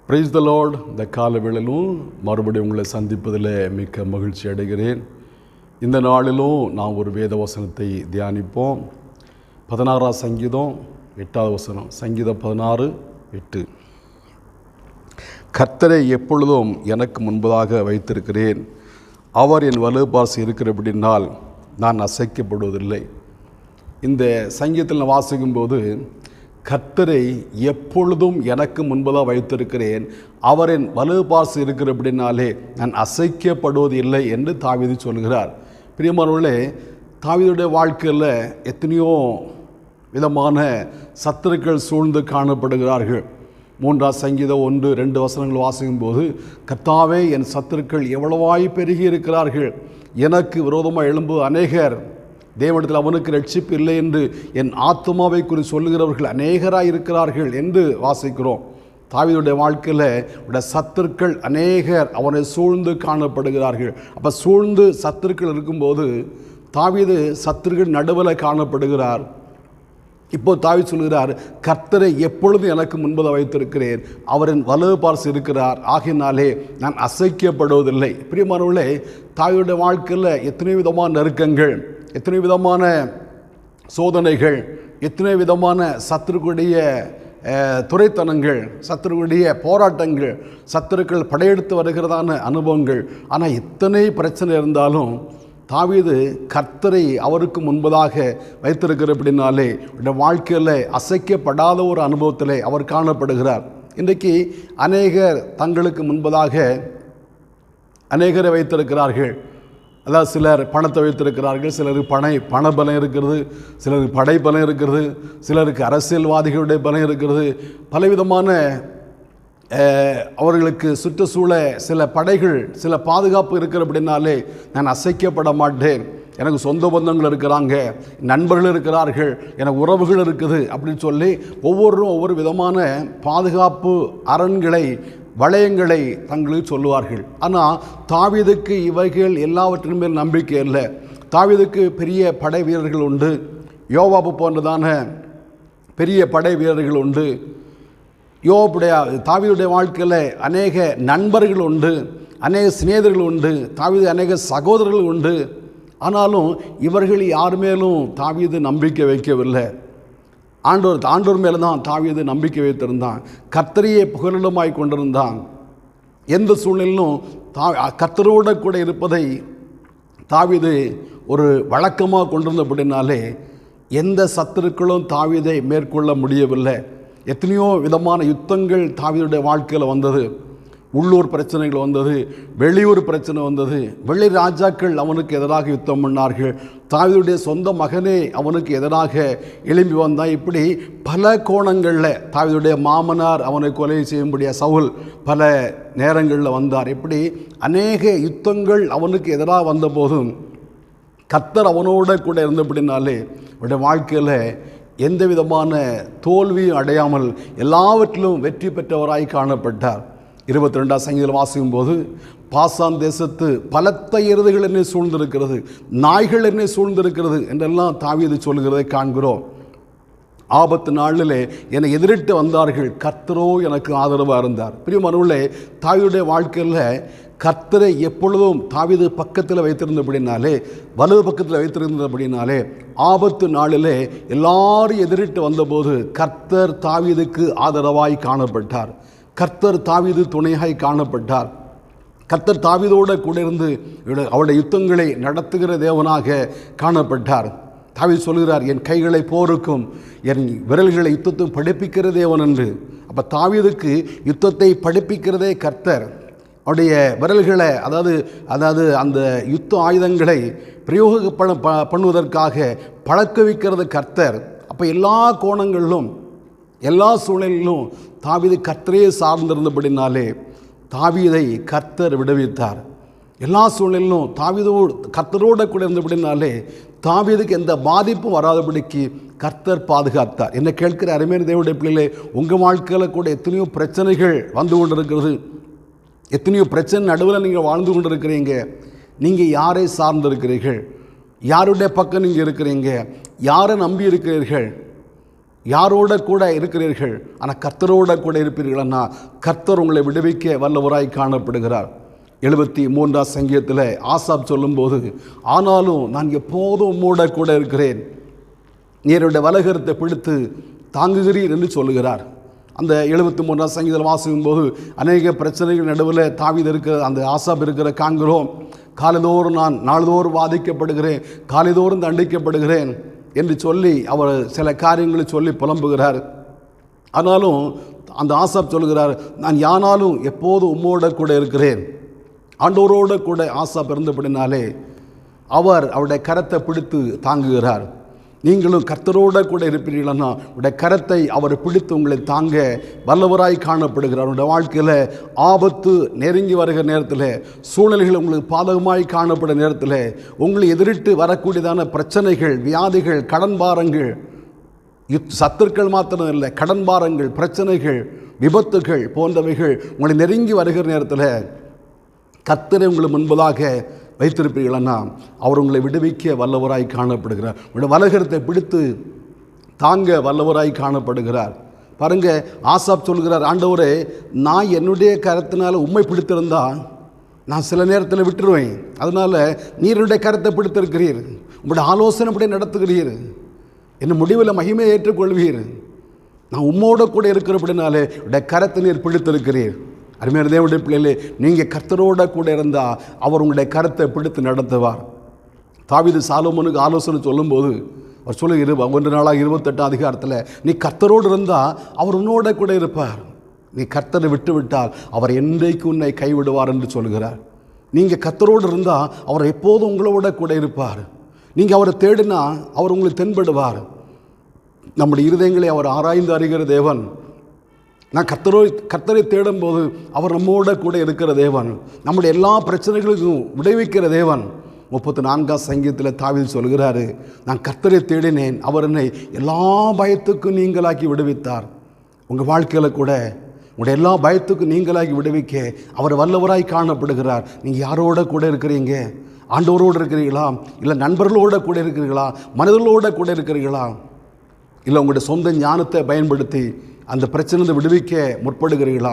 Praise the Lord. இந்த கால வேளையிலும் மறுபடியும் உங்களை சந்திப்பதில் மிக்க மகிழ்ச்சி அடைகிறேன். இந்த நாளிலும் நாம் ஒரு வேத வசனத்தை தியானிப்போம். 16ஆம் சங்கீதம் 8வது வசனம். சங்கீதம் 16:8. கர்த்தரை எப்பொழுதும் எனக்கு முன்பதாக வைத்திருக்கிறேன், அவர் என் வலதுபார்சி இருக்கிறபடினால் நான் அசைக்கப்படுவதில்லை. இந்த சங்கீதத்தில் வாசிக்கும்போது கர்த்தரை எப்பொழுதும் எனக்கு முன்பதாக வைத்திருக்கிறேன், அவர் என் வலதுபார்சி இருக்கிறபடினாலே நான் அசைக்கப்படுவது இல்லை என்று தாவீது சொல்கிறார். பிரியமானவர்களே, தாவீதுடைய வாழ்க்கையில் எத்தனையோ விதமான சத்துருக்கள் சூழ்ந்து காணப்படுகிறார்கள். 3ஆம் சங்கீதம் 1-2 வசனங்கள் வாசிக்கும்போது, கர்த்தாவே என் சத்துருக்கள் எவ்வளவாய் பெருகி இருக்கிறார்கள், எனக்கு விரோதமாக எழும்பு அநேகர், தேவனிடத்தில் அவனுக்கு ரட்சிப்பு இல்லை என்று என் ஆத்துமாவை குறித்து சொல்லுகிறவர்கள் அநேகராக இருக்கிறார்கள் என்று வாசிக்கிறோம். தாவீதுடைய வாழ்க்கையில் சத்துருக்கள் அநேகர் அவனை சூழ்ந்து காணப்படுகிறார்கள். அப்போ சூழ்ந்து சத்துருக்கள் இருக்கும்போது தாவீது சத்துருக்கள் நடுவில் காணப்படுகிறார். இப்போ தாவீது சொல்கிறார், கர்த்தரை எப்பொழுதும் எனக்கு முன்பதாக வைத்திருக்கிறேன், அவரின் வலது பார்சி இருக்கிறார், ஆகினாலே நான் அசைக்கப்படுவதில்லை. பிரியமானவர்களே, தாவீதுடைய வாழ்க்கையில் எத்தனை விதமான நெருக்கங்கள், எத்தனை விதமான சோதனைகள், எத்தனை விதமான சத்துருக்குடைய துரைத்தனங்கள், சத்துருக்குடைய போராட்டங்கள், சத்துருக்கள் படையெடுத்து வருகிறதான அனுபவங்கள். ஆனால் இத்தனை பிரச்சனை இருந்தாலும் தாவீது கர்த்தரை அவருக்கு முன்பதாக வைத்திருக்கிறபடினாலே வாழ்க்கையில் அசைக்கப்படாத ஒரு அனுபவத்தில் அவர் காணப்படுகிறார். இன்றைக்கு அநேகர் தங்களுக்கு முன்பதாக அநேகரை வைத்திருக்கிறார்கள். அதாவது சிலர் பணத்தை வைத்திருக்கிறார்கள், சிலருக்கு பணபலம் இருக்கிறது, சிலருக்கு படைபலம் இருக்கிறது, சிலருக்கு அரசியல்வாதிகளுடைய பலம் இருக்கிறது. பலவிதமான அவர்களுக்கு சுற்றுச்சூழ சில படைகள், சில பாதுகாப்பு இருக்கிறபடினாலே நான் அசைக்கப்பட மாட்டேன், எனக்கு சொந்த பந்தங்கள் இருக்கிறாங்க, நண்பர்கள் இருக்கிறார்கள், எனக்கு உறவுகள் இருக்குது அப்படின்னு சொல்லி ஒவ்வொருவரும் ஒவ்வொரு விதமான பாதுகாப்பு அரண்களை, வளையங்களை தங்களுக்கு சொல்லுவார்கள். ஆனால் தாவீதுக்கு இவைகள் எல்லாவற்றின் மேல் நம்பிக்கை இல்லை. தாவீதுக்கு பெரிய படை வீரர்கள் உண்டு, யோவாபு போன்றதான பெரிய படை வீரர்கள் உண்டு. தாவீதுடைய வாழ்க்கையில் அநேக நண்பர்கள் உண்டு, அநேக சிநேகிதர்கள் உண்டு, தாவீது அநேக சகோதரர்கள் உண்டு. ஆனாலும் இவர்கள் யார் மேலும் தாவீது நம்பிக்கை வைக்கவில்லை. ஆண்டவர் மேலே தான் தாவீது நம்பிக்கை வைத்திருந்தான். கர்த்தரையே புகலிடமாய் கொண்டிருந்தான். எந்த சூழ்நிலையிலும் கர்த்தரோடு கூட இருப்பதை தாவீது ஒரு வழக்கமாக கொண்டிருந்தபடினாலே எந்த சத்துருக்களும் தாவீதை மேற்கொள்ள முடியவில்லை. எத்தனையோ விதமான யுத்தங்கள் தாவீதுடைய வாழ்க்கையில் வந்தது. உள்ளூர் பிரச்சனைகள் வந்தது, வெளியூர் பிரச்சனை வந்தது. வெளி ராஜாக்கள் அவனுக்கு எதிராக யுத்தம் பண்ணார்கள். தாவீதுடைய சொந்த மகனே அவனுக்கு எதிராக எழும்பி வந்தான். இப்படி பல கோணங்களில் தாவீதுடைய மாமனார் அவனை கொலை செய்யும்படிய சவுல் பல நேரங்களில் வந்தார். இப்படி அநேக யுத்தங்கள் அவனுக்கு எதிராக வந்தபோதும் கர்த்தர் அவனோட கூட இருந்தபடினாலே அவருடைய வாழ்க்கையில் எந்த விதமான தோல்வியும் அடையாமல் எல்லாவற்றிலும் வெற்றி பெற்றவராய் காணப்பட்டார். 22ஆம் சங்கீதம் வாசிக்கும் போது, பாசான் தேசத்து பலத்த எருதுகள் என்னை சூழ்ந்திருக்கிறது, நாய்கள் என்னை சூழ்ந்திருக்கிறது என்றெல்லாம் தாவீது சொல்கிறதை காண்கிறோம். ஆபத்து நாளிலே என்னை எதிரிட்டு வந்தார்கள், கர்த்தரோ எனக்கு ஆதரவாக இருந்தார். பிரியமானவர்களே, தாவீதுடைய வாழ்க்கையில் கர்த்தரை எப்பொழுதும் தாவீது பக்கத்தில் வைத்திருந்தபடினாலே, வலது பக்கத்தில் வைத்திருந்தபடினாலே, ஆபத்து நாளிலே எல்லாரும் எதிரிட்டு வந்தபோது கர்த்தர் தாவீதுக்கு ஆதரவாய் காணப்பட்டார். கர்த்தர் தாவீது துணையாய் காணப்பட்டார். கர்த்தர் தாவீதோடு கூட இருந்து அவருடைய யுத்தங்களை நடத்துகிற தேவனாக காணப்பட்டார். தாவீது சொல்கிறார், என் கைகளை போருக்கும் என் விரல்களை யுத்தத்தும் படிப்பிக்கிற தேவன் என்று. அப்போ தாவீதுக்கு யுத்தத்தை படிப்பிக்கிறதே கர்த்தர். அவருடைய விரல்களை அதாவது அந்த யுத்த ஆயுதங்களை பண்ணுவதற்காக பழக்க வைக்கிறது கர்த்தர். அப்போ எல்லா கோணங்களிலும் எல்லா சூழ்நிலையிலும் தாவீது கர்த்தரையே சார்ந்திருந்தபடினாலே தாவீதை கர்த்தர் விடுவித்தார். எல்லா சூழ்நிலையிலும் கர்த்தரோடு கூட இருந்தபடினாலே தாவீதுக்கு எந்த பாதிப்பும் வராதபடிக்கு கர்த்தர் பாதுகாத்தார். என்னை கேட்கிற அருமையான தேவனுடைய பிள்ளைகளே, உங்கள் வாழ்க்கையில் கூட எத்தனையோ பிரச்சனைகள் வந்து கொண்டிருக்கிறது. எத்தனையோ பிரச்சனை நடுவில் நீங்கள் வாழ்ந்து கொண்டு இருக்கிறீங்க. நீங்கள் யாரை சார்ந்திருக்கிறீர்கள்? யாருடைய பக்கம் நீங்கள் இருக்கிறீங்க? யாரை நம்பி இருக்கிறீர்கள்? யாரோட கூட இருக்கிறீர்கள், ஆனால் கர்த்தரோட கூட இருப்பீர்கள்னா கர்த்தர் உங்களை விடுவிக்க வல்லவராய் காணப்படுகிறார். 73ஆம் சங்கீதத்தில் ஆசாப் சொல்லும்போது, ஆனாலும் நான் எப்போதும் உம்மோட கூட இருக்கிறேன், நீருடைய வலகரத்தை பிடித்து தாங்குகிறீர் என்று சொல்லுகிறார். அந்த 73ஆம் சங்கீதம் வாசிக்கும் போது அநேக பிரச்சனைகள் நடுவில் தாவீது இருக்கிற அந்த ஆசாப் இருக்கிற காண்கிறோம். காலைதோறும் நான் நாள்தோறும் வாதிக்கப்படுகிறேன், காலைதோறும் தண்டிக்கப்படுகிறேன் என்று சொல்லி அவர் சில காரியங்களை சொல்லி புலம்புகிறார். ஆனாலும் அந்த ஆசாப் சொல்கிறார், நான் யானாலும் எப்போதும் உம்மோட கூட இருக்கிறேன். ஆண்டவரோட கூட ஆசாப் இருந்தபடினாலே அவர் அவருடைய கரத்தை பிடித்து தாங்குகிறார். நீங்களும் கர்த்தரோட கூட இருப்பீர்களா, உடைய கரத்தை அவர் பிடித்து உங்களை தாங்க வல்லவராய் காணப்படுகிறார். உடைய வாழ்க்கையில் ஆபத்து நெருங்கி வருகிற நேரத்தில், சூழ்நிலைகள் உங்களுக்கு பாதகமாய் காணப்படும் நேரத்தில், உங்களை எதிரிட்டு வரக்கூடியதான பிரச்சனைகள், வியாதிகள், கடன் பாரங்கள், சத்துருக்கள் மாத்திரம் இல்லை, கடன் பாரங்கள், பிரச்சனைகள், விபத்துகள் போன்றவைகள் உங்களை நெருங்கி வருகிற நேரத்தில் கர்த்தரை உங்களுக்கு முன்பதாக வைத்திருப்பீர்களா, அவர் உங்களை விடுவிக்க வல்லவராய் காணப்படுகிறார். உங்களுடைய வலகரத்தை பிடித்து தாங்க வல்லவராய் காணப்படுகிறார். பாருங்க, ஆசாப் சொல்கிறார், ஆண்டவரே, நான் என்னுடைய கரத்தினால் உம்மை பிடித்திருந்தா நான் சில நேரத்தில் விட்டுருவேன். அதனால் நீருடைய கரத்தை பிடித்திருக்கிறீர், உங்களுடைய ஆலோசனை அப்படி நடத்துகிறீர், என்ன முடிவில் மகிமையை ஏற்றுக்கொள்வீர். நான் உம்மோட கூட இருக்கிறபடினாலே உடைய கரத்தை நீர் பிடித்திருக்கிறீர். அருமையான தேவனுடைய பிள்ளைகளே, நீங்கள் கர்த்தரோட கூட இருந்தால் அவர் உங்களுடைய கரத்தை பிடித்து நடத்துவார். தாவீது சாலோமோனுக்கு ஆலோசனை சொல்லும்போது அவர் சொல்லுகிற 1 நாளாக 28ஆம் அதிகாரத்தில், நீ கர்த்தரோடு இருந்தால் அவர் உன்னோட கூட இருப்பார், நீ கர்த்தரை விட்டு விட்டால் அவர் என்றைக்கு உன்னை கைவிடுவார் என்று சொல்கிறார். நீங்கள் கர்த்தரோடு இருந்தால் அவர் எப்போதும் உங்களோட கூட இருப்பார். நீங்கள் அவரை தேடினா அவர் உங்களுக்கு தென்படுவார். நம்முடைய இருதயங்களை அவர் ஆராய்ந்து அறிகிற தேவன். நான் கர்த்தரை தேடும்போது அவர் நம்மோட கூட இருக்கிற தேவன், நம்முடைய எல்லா பிரச்சனைகளுக்கும் விளைவிக்கிற தேவன். 34ஆம் சங்கீதத்தில் தாவீது சொல்கிறாரு, நான் கர்த்தரை தேடினேன், அவர் என்னை எல்லா பயத்துக்கும் நீங்களாக்கி விடுவித்தார். உங்கள் வாழ்க்கையில் கூட உங்களுடைய எல்லா பயத்துக்கும் நீங்களாக்கி விடுவிக்க அவர் வல்லவராய் காணப்படுகிறார். நீங்கள் யாரோட கூட இருக்கிறீங்க? ஆண்டவரோடு இருக்கிறீர்களா, இல்லை நண்பர்களோட கூட இருக்கிறீர்களா, மனிதர்களோட கூட இருக்கிறீர்களா, இல்லை உங்களுடைய சொந்த ஞானத்தை பயன்படுத்தி அந்த பிரச்சனை விடுவிக்க முற்படுகிறீர்களா?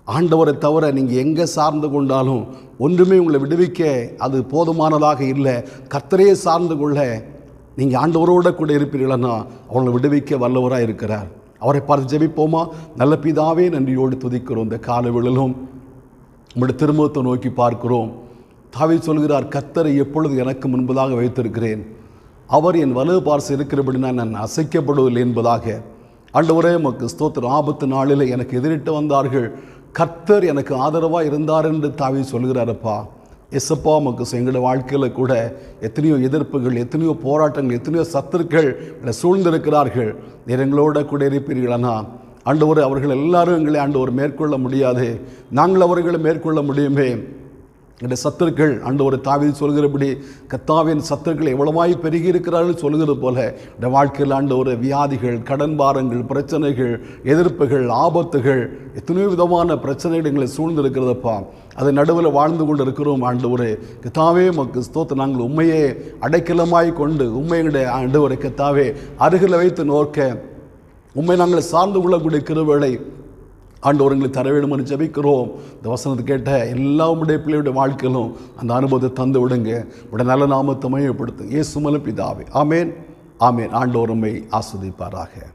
ஆண்டவரை தவிர நீங்கள் எங்கே சார்ந்து கொண்டாலும் ஒன்றுமே உங்களை விடுவிக்க அது போதுமானதாக இல்லை. கர்த்தரையே சார்ந்து கொள்ள நீங்கள் ஆண்டவரோடு கூட இருப்பீர்களா, அவங்களை விடுவிக்க வல்லவராக இருக்கிறார். அவரை பார்த்து ஜெபிப்போமா? நல்ல பிதாவே, நன்றியோடு துதிக்கிறோம். இந்த காலவேளையிலும் உங்களுடைய திருமுகத்தை நோக்கி பார்க்கிறோம். தாவீது சொல்கிறார், கர்த்தரை எப்பொழுது எனக்கு முன்பதாக வைத்திருக்கிறேன், அவர் என் வலது பார்சை இருக்கிறபடினா நான் அசைக்கப்படுவதில்லை என்பதாக. ஆண்டவரே, உமக்கு ஸ்தோத்திரம். ஆபத்து நாளில் எனக்கு எதிரிட்டு வந்தார்கள், கர்த்தர் எனக்கு ஆதரவாக இருந்தார் என்று தாவீது சொல்கிறாரப்பா. எஸ்ஸப்பா, உமக்கு எங்களுடைய வாழ்க்கையில் கூட எத்தனையோ எதிர்ப்புகள், எத்தனையோ போராட்டங்கள், எத்தனையோ சத்துருக்கள் சூழ்ந்திருக்கிறார்கள். நீர் எங்களோட கூட இருப்பீர்களானா ஆண்டவரே, அவர்கள் எல்லாரும் எங்களை ஆண்டவர் மேற்கொள்ள முடியாது, நாங்கள் அவர்களை மேற்கொள்ள முடியுமே. என்னுடைய சத்துருக்கள் ஆண்டவர் தாவீது சொல்கிறபடி கர்த்தாவின் சத்துருக்கள் எவ்வளவாய் பெருகி இருக்கிறார்கள் சொல்கிறது போல இந்த வாழ்க்கையில் ஆண்டவர் வியாதிகள், கடன் பாரங்கள், பிரச்சனைகள், எதிர்ப்புகள், ஆபத்துகள், எத்தனையோ விதமான பிரச்சனைகள் எங்களை சூழ்ந்திருக்கிறதப்பா. அதை நடுவில் வாழ்ந்து கொண்டு இருக்கிறோம். ஆண்டவரே கர்த்தாவே, உமக்கு ஸ்தோத்திரம். நாங்கள் உண்மையே அடைக்கலமாய் கொண்டு உண்மையுடைய ஆண்டவரை கர்த்தாவே அருகில் வைத்து நோக்க உண்மை நாங்கள் சார்ந்து கொள்ளக்கூடிய கிருபைகளை ஆண்டவர் எங்களுக்கு தர வேண்டும்னு ஜெபிக்கிறோம். இந்த வசனத்தை கேட்ட எல்லா உடைய பிள்ளையுடைய வாழ்க்கையிலும் அந்த அனுபவத்தை தந்து விடுங்க. உடைய நல்ல நாமத்தை மையப்படுத்துங்க. இயேசு மூலம் பிதாவே, ஆமேன், ஆமேன். ஆண்டவர் உம்மை ஆசீர்வதிப்பாராக.